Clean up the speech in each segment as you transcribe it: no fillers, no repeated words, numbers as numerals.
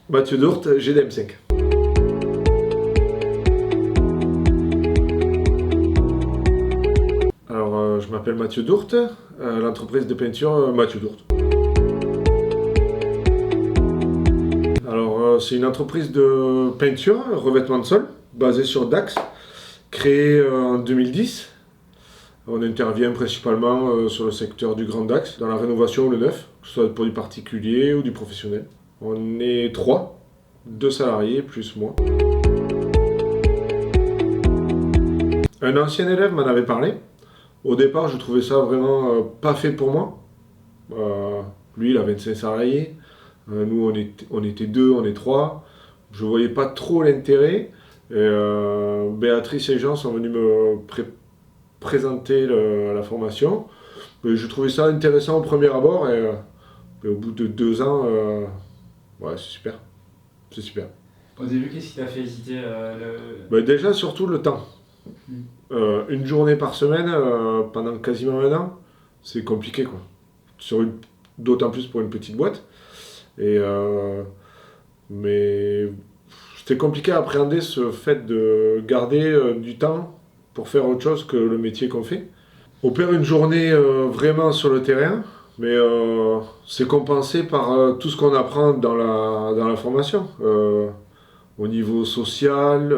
Mathieu Dourte, GDM5. Alors, je m'appelle Mathieu Dourte, l'entreprise de peinture Mathieu Dourte. Alors, c'est une entreprise de peinture, revêtement de sol, basée sur Dax, créée en 2010. On intervient principalement sur le secteur du Grand Dax, dans la rénovation ou le neuf, que ce soit pour du particulier ou du professionnel. On est 3, 2 salariés plus moi. Un ancien élève m'en avait parlé. Au départ, je trouvais ça vraiment pas fait pour moi. Lui, il a 25 salariés. Nous, on était 2, on est 3. Je voyais pas trop l'intérêt. Béatrice et Jean sont venus me présenter la formation. Je trouvais ça intéressant au premier abord et au bout de 2 ans, ouais, c'est super. C'est super. Au début, qu'est-ce qui t'a fait hésiter Déjà, surtout le temps. Une journée par semaine pendant quasiment un an, c'est compliqué, quoi. D'autant plus pour une petite boîte. Mais c'était compliqué à appréhender ce fait de garder du temps pour faire autre chose que le métier qu'on fait. On perd une journée vraiment sur le terrain, mais c'est compensé par tout ce qu'on apprend dans la formation. Au niveau social,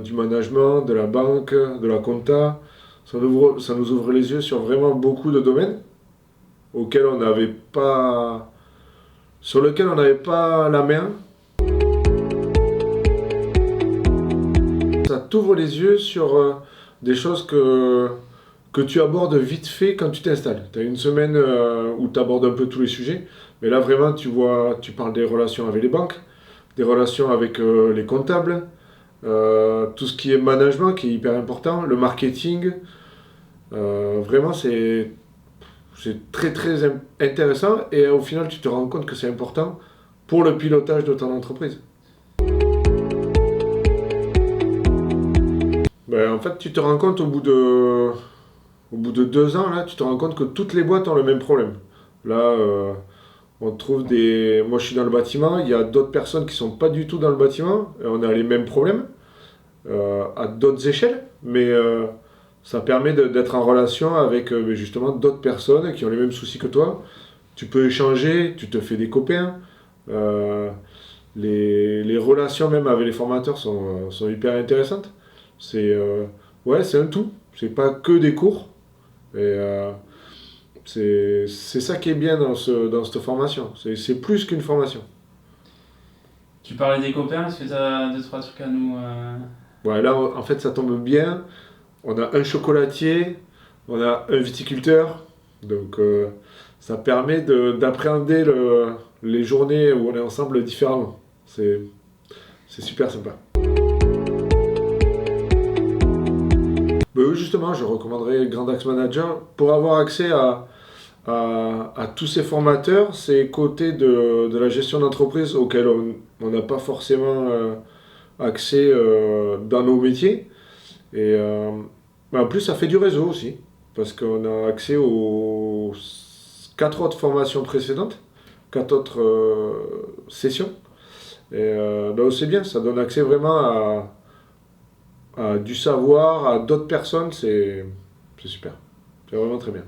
du management, de la banque, de la compta. Ça nous ouvre les yeux sur vraiment beaucoup de domaines sur lesquels on n'avait pas la main. Ça t'ouvre les yeux sur des choses que tu abordes vite fait quand tu t'installes. Tu as une semaine où tu abordes un peu tous les sujets, mais là vraiment tu parles des relations avec les banques, des relations avec les comptables, tout ce qui est management qui est hyper important, le marketing. Vraiment c'est très très intéressant et au final tu te rends compte que c'est important pour le pilotage de ton entreprise. En fait tu te rends compte au bout de 2 ans, là, tu te rends compte que toutes les boîtes ont le même problème. Là, on trouve Moi, je suis dans le bâtiment, il y a d'autres personnes qui ne sont pas du tout dans le bâtiment, et on a les mêmes problèmes, à d'autres échelles, mais ça permet d'être en relation avec justement d'autres personnes qui ont les mêmes soucis que toi. Tu peux échanger, tu te fais des copains. Les relations même avec les formateurs sont hyper intéressantes. C'est un tout, c'est pas que des cours. Et c'est ça qui est bien dans cette formation. C'est plus qu'une formation. Tu parlais des copains, est-ce que tu as 2-3 trucs à nous... Ouais, là, en fait, ça tombe bien. On a un chocolatier, on a un viticulteur. Donc, ça permet d'appréhender les journées où on est ensemble différemment. C'est super sympa. Justement, je recommanderais Grand Dax Manager pour avoir accès à tous ces formateurs, ces côtés de la gestion d'entreprise auxquels on n'a pas forcément accès dans nos métiers. Et en plus, ça fait du réseau aussi, parce qu'on a accès aux 4 autres formations précédentes, 4 autres sessions. Et donc c'est bien, ça donne accès vraiment à du savoir, à d'autres personnes, c'est super. C'est vraiment très bien.